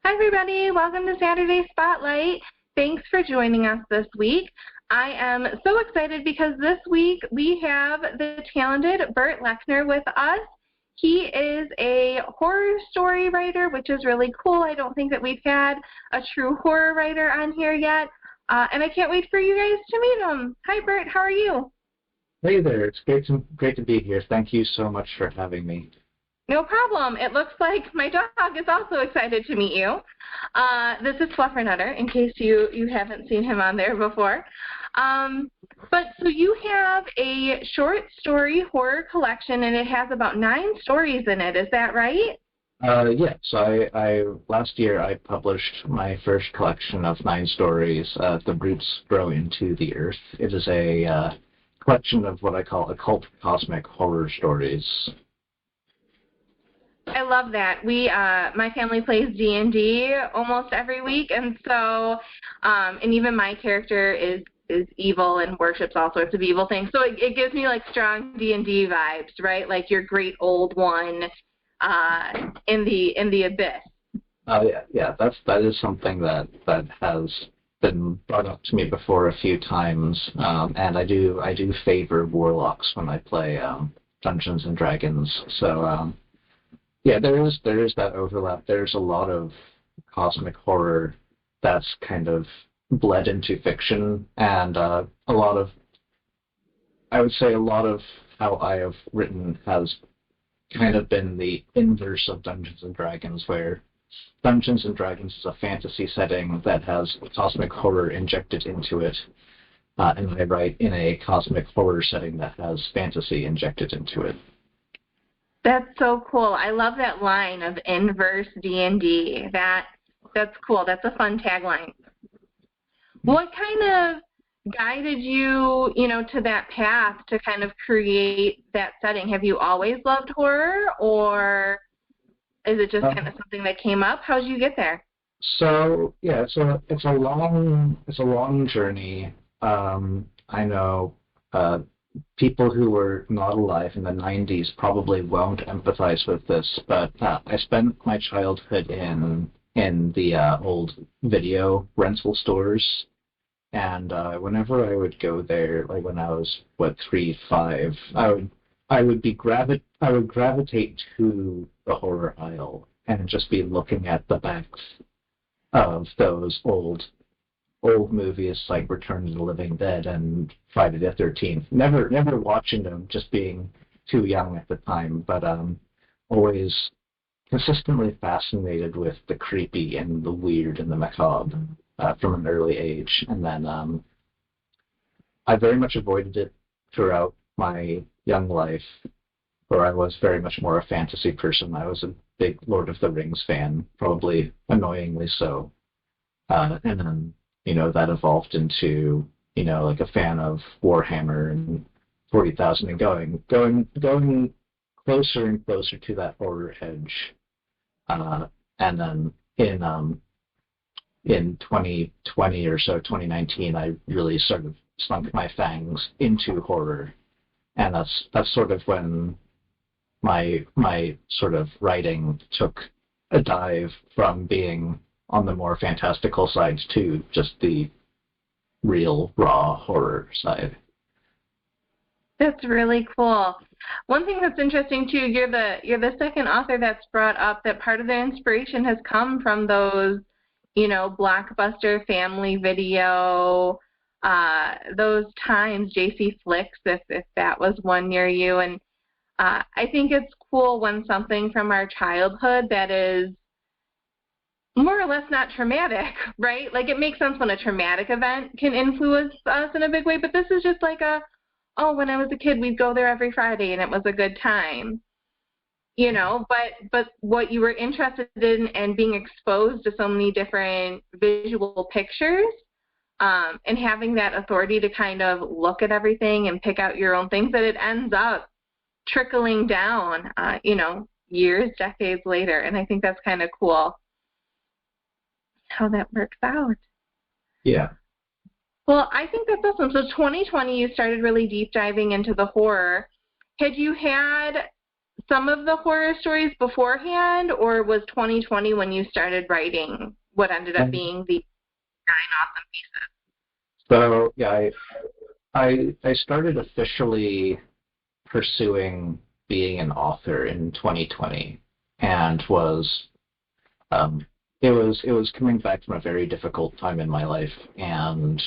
Hi, everybody. Welcome to Saturday Spotlight. Thanks for joining us this week. I am so excited because this week we have the talented Bert Lechner with us. He is a horror story writer, which is really cool. I don't think that we've had a true horror writer on here yet, and I can't wait for you guys to meet him. Hi, Bert. How are you? Hey there. It's great to be here. Thank you so much for having me. No problem. It looks like my dog is also excited to meet you. This is Fluffernutter, in case you haven't seen him on there before. But so you have a short story horror collection, and it has about 9 stories in it. Is that right? Yeah. So I last year I published my first collection of 9 stories. The Roots Grow into the Earth. It is a collection of what I call occult cosmic horror stories. I love that. My family plays D&D almost every week, and so, and even my character is evil and worships all sorts of evil things. So it gives me like strong D&D vibes, right? Like your great old one in the abyss. Yeah. That is something that has been brought up to me before a few times, and I do favor warlocks when I play Dungeons and Dragons. So. Yeah, there is that overlap. There's a lot of cosmic horror that's kind of bled into fiction, and I would say a lot of how I have written has kind of been the inverse of Dungeons and Dragons, where Dungeons and Dragons is a fantasy setting that has cosmic horror injected into it, and I write in a cosmic horror setting that has fantasy injected into it. That's so cool. I love that line of inverse D&D. That's cool. That's a fun tagline. What kind of guided you, to that path to kind of create that setting? Have you always loved horror, or is it just kind of something that came up? How did you get there? So yeah, it's a long journey. I know. People who were not alive in the 90s probably won't empathize with this, but I spent my childhood in the old video rental stores, and whenever I would go there, like when I was 3, 5, I would gravitate to the horror aisle and just be looking at the backs of those old movies like Return of the Living Dead and Friday the 13th. Never watching them, just being too young at the time, but always consistently fascinated with the creepy and the weird and the macabre from an early age. And then I very much avoided it throughout my young life, where I was very much more a fantasy person. I was a big Lord of the Rings fan, probably annoyingly so. And then that evolved into, like a fan of Warhammer and 40,000 and going closer and closer to that horror edge. And then in 2020 or so, 2019, I really sort of sunk my fangs into horror. And that's sort of when my sort of writing took a dive from being on the more fantastical sides to just the real, raw horror side. That's really cool. One thing that's interesting too, you're the second author that's brought up that part of the inspiration has come from those, blockbuster family video, those times, JC Flicks, if that was one near you. And I think it's cool when something from our childhood that is more or less not traumatic, right? Like it makes sense when a traumatic event can influence us in a big way, but this is just like when I was a kid, we'd go there every Friday and it was a good time, but what you were interested in and being exposed to so many different visual pictures, and having that authority to kind of look at everything and pick out your own things, that it ends up trickling down, years, decades later. And I think that's kind of cool how that works out. Yeah. Well, I think that's awesome. So 2020, you started really deep diving into the horror. Had you had some of the horror stories beforehand, or was 2020 when you started writing what ended up being the 9 awesome pieces? So yeah, I started officially pursuing being an author in 2020, and was it was coming back from a very difficult time in my life, and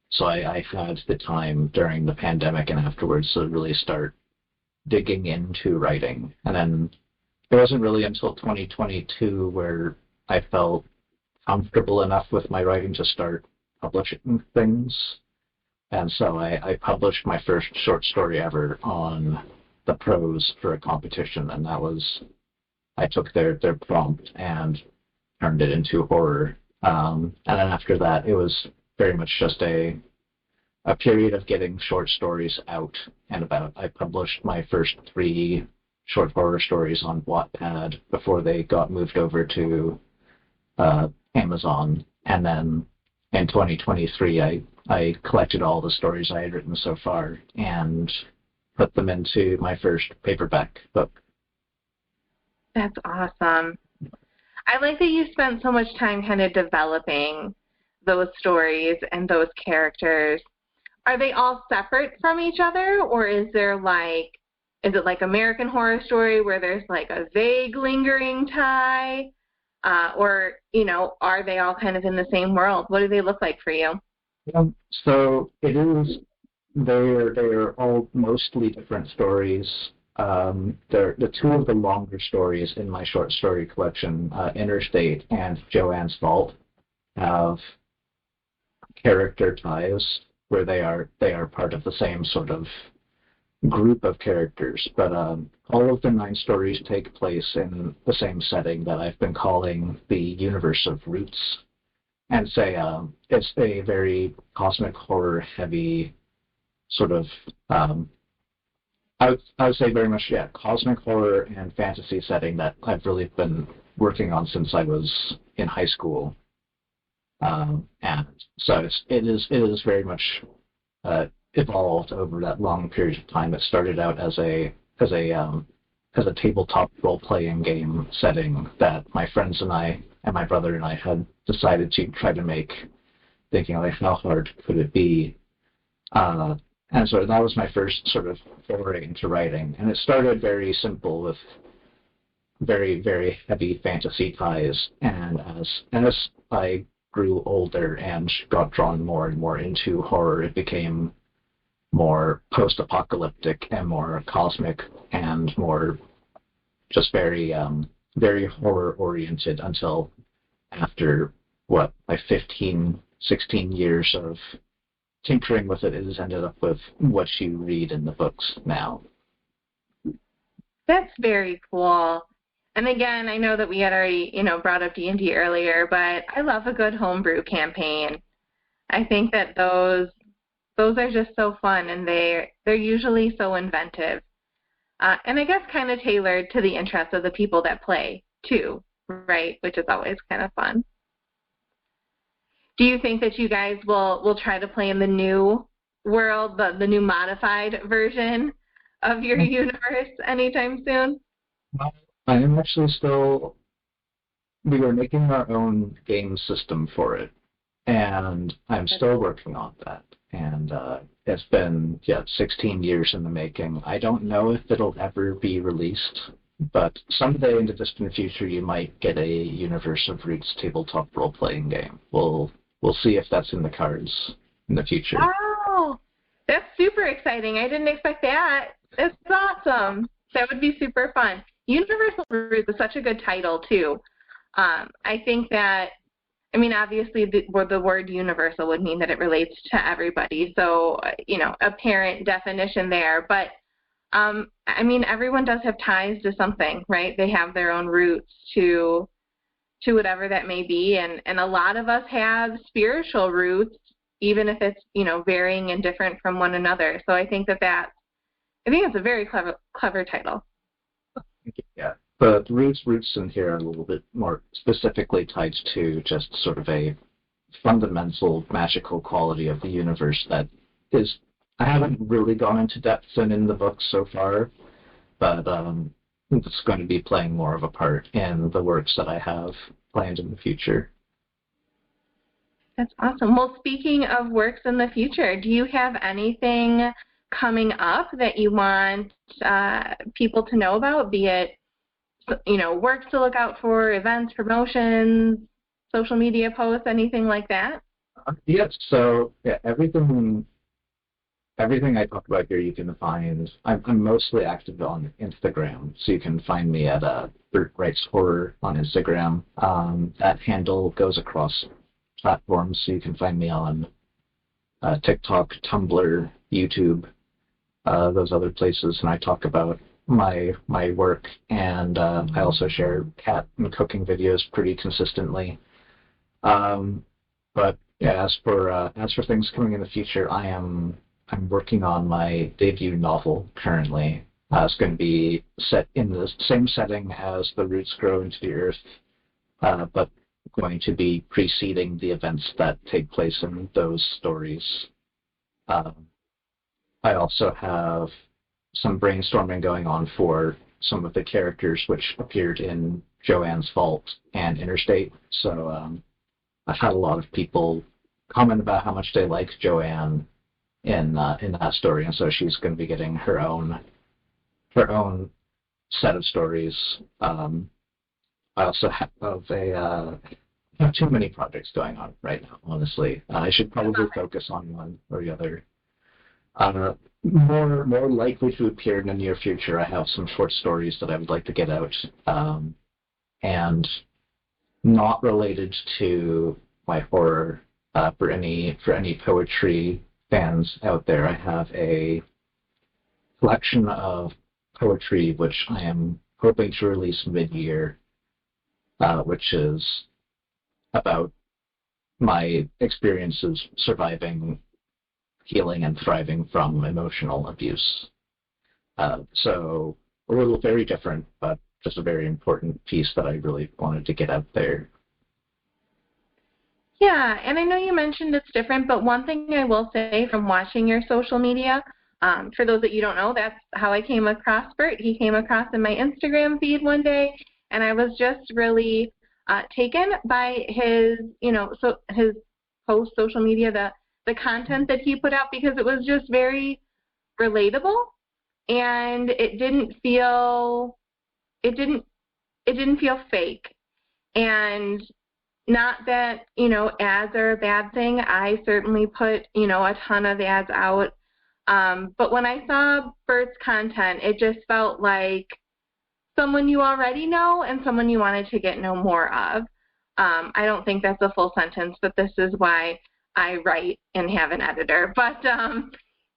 so I had the time during the pandemic and afterwards to really start digging into writing. And then it wasn't really until 2022 where I felt comfortable enough with my writing to start publishing things. And so I published my first short story ever on the prose for a competition, and that was, I took their prompt and turned it into horror. And then after that, it was very much just a period of getting short stories out and about. I published my first 3 short horror stories on Wattpad before they got moved over to Amazon. And then in 2023, I collected all the stories I had written so far and put them into my first paperback book. That's awesome. I like that you spent so much time kind of developing those stories and those characters. Are they all separate from each other, or is it like American Horror Story where there's like a vague lingering tie, or, are they all kind of in the same world? What do they look like for you? So they're all mostly different stories. They're the 2 of the longer stories in my short story collection, Interstate and Joanne's Vault, have character ties where they are part of the same sort of group of characters. But all of the 9 stories take place in the same setting that I've been calling the universe of Roots. And it's a very cosmic horror heavy sort of, I would say very much, cosmic horror and fantasy setting that I've really been working on since I was in high school. And so it is very much evolved over that long period of time. It started out as a tabletop role-playing game setting that my friends and I and my brother and I had decided to try to make, thinking like, how hard could it be? And so that was my first sort of foray into writing. And it started very simple with very, very heavy fantasy ties. And as I grew older and got drawn more and more into horror, it became more post-apocalyptic and more cosmic and more just very, very horror-oriented until after, my 15, 16 years of tinkering with it, it has ended up with what you read in the books now. That's very cool. And again, I know that we had already, brought up D&D earlier, but I love a good homebrew campaign. I think that those are just so fun, and they're usually so inventive. And I guess kind of tailored to the interests of the people that play, too, right? Which is always kind of fun. Do you think that you guys will try to play in the new world, the new modified version of your universe anytime soon? Well, I am actually we were making our own game system for it, and I'm still working on that. And it's been, 16 years in the making. I don't know if it'll ever be released, but someday in the distant future, you might get a Universe of Roots tabletop role-playing game. We'll see if that's in the cards in the future. Wow, that's super exciting. I didn't expect that. That's awesome. That would be super fun. Universal Roots is such a good title, too. I think that, obviously the word universal would mean that it relates to everybody. So, apparent definition there. But, everyone does have ties to something, right? They have their own roots to whatever that may be. And a lot of us have spiritual roots, even if it's, varying and different from one another. So I think that's a very clever title. Yeah, but roots in here are a little bit more specifically tied to just sort of a fundamental magical quality of the universe that is, I haven't really gone into depth in the book so far, but that's going to be playing more of a part in the works that I have planned in the future. That's awesome. Well, speaking of works in the future, do you have anything coming up that you want people to know about, be it, works to look out for, events, promotions, social media posts, anything like that? Yes, so yeah, everything I talk about here you can find. I'm mostly active on Instagram, so you can find me at Bert Writes Horror on Instagram. That handle goes across platforms, so you can find me on TikTok, Tumblr, YouTube, those other places, and I talk about my work, and I also share cat and cooking videos pretty consistently. But yeah, as for things coming in the future, I'm working on my debut novel currently. It's going to be set in the same setting as The Roots Grow into the Earth, but going to be preceding the events that take place in those stories. Um, I also have some brainstorming going on for some of the characters which appeared in Joanne's Vault and Interstate. So I've had a lot of people comment about how much they like Joanne in that story, and so she's going to be getting her own set of stories. I also have too many projects going on right now. Honestly, I should probably focus on one or the other. More likely to appear in the near future, I have some short stories that I would like to get out, and not related to my horror. For any poetry fans out there, I have a collection of poetry which I am hoping to release mid-year, which is about my experiences surviving, healing, and thriving from emotional abuse. So a little very different, but just a very important piece that I really wanted to get out there. Yeah, and I know you mentioned it's different, but one thing I will say from watching your social media, for those that you don't know, that's how I came across Bert. He came across in my Instagram feed one day, and I was just really taken by his, his post social media, the content that he put out, because it was just very relatable, and it didn't feel fake. And not that, ads are a bad thing. I certainly put, a ton of ads out. But when I saw Bert's content, it just felt like someone you already know and someone you wanted to get know more of. I don't think that's a full sentence, but this is why I write and have an editor. But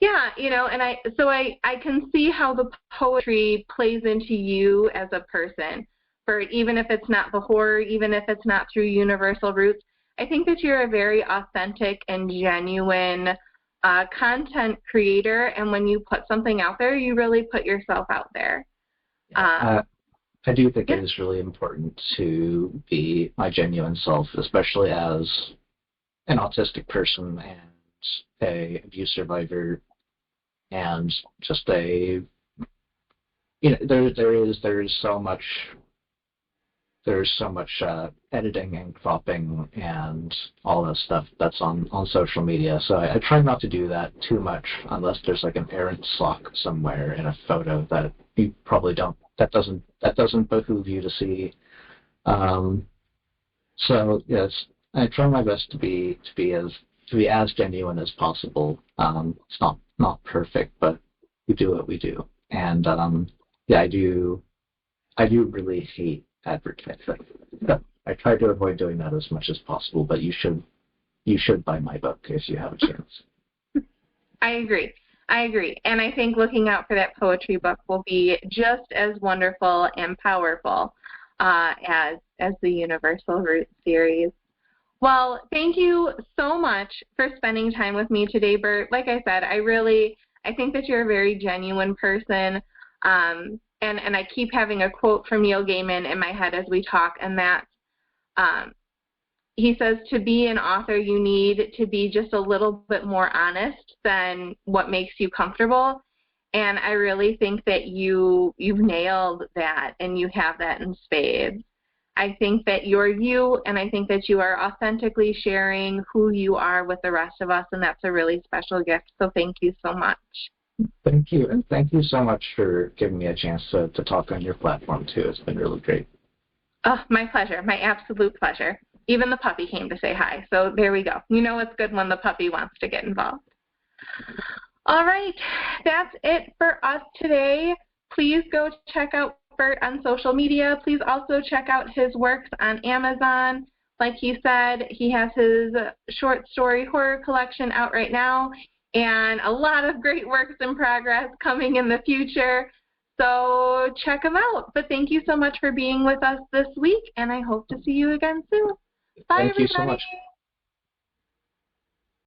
yeah, and I can see how the poetry plays into you as a person. For even if it's not the horror, even if it's not through Universal Roots, I think that you're a very authentic and genuine content creator, and when you put something out there, you really put yourself out there. I do think it is really important to be my genuine self, especially as an autistic person and a abuse survivor, and just there's so much editing and cropping and all that stuff that's on social media. So I try not to do that too much unless there's like an errant sock somewhere in a photo that you probably don't, that doesn't behoove you to see. So yes, I try my best to be as genuine as possible. It's not perfect, but we do what we do. And yeah, I do really hate advertising. I try to avoid doing that as much as possible, but you should buy my book if you have a chance. I agree. And I think looking out for that poetry book will be just as wonderful and powerful as the Universal Roots series. Well, thank you so much for spending time with me today, Bert. Like I said, I think that you're a very genuine person. And I keep having a quote from Neil Gaiman in my head as we talk, and that's, he says, to be an author, you need to be just a little bit more honest than what makes you comfortable. And I really think that you've nailed that, and you have that in spades. I think that you're you, and I think that you are authentically sharing who you are with the rest of us, and that's a really special gift. So thank you so much. Thank you, and thank you so much for giving me a chance to talk on your platform, too. It's been really great. Oh, my pleasure. My absolute pleasure. Even the puppy came to say hi, so there we go. You know it's good when the puppy wants to get involved. All right, that's it for us today. Please go check out Bert on social media. Please also check out his works on Amazon. Like he said, he has his short story horror collection out right now, and a lot of great works in progress coming in the future. So check him out. But thank you so much for being with us this week, and I hope to see you again soon. Bye, Thank everybody. you so much.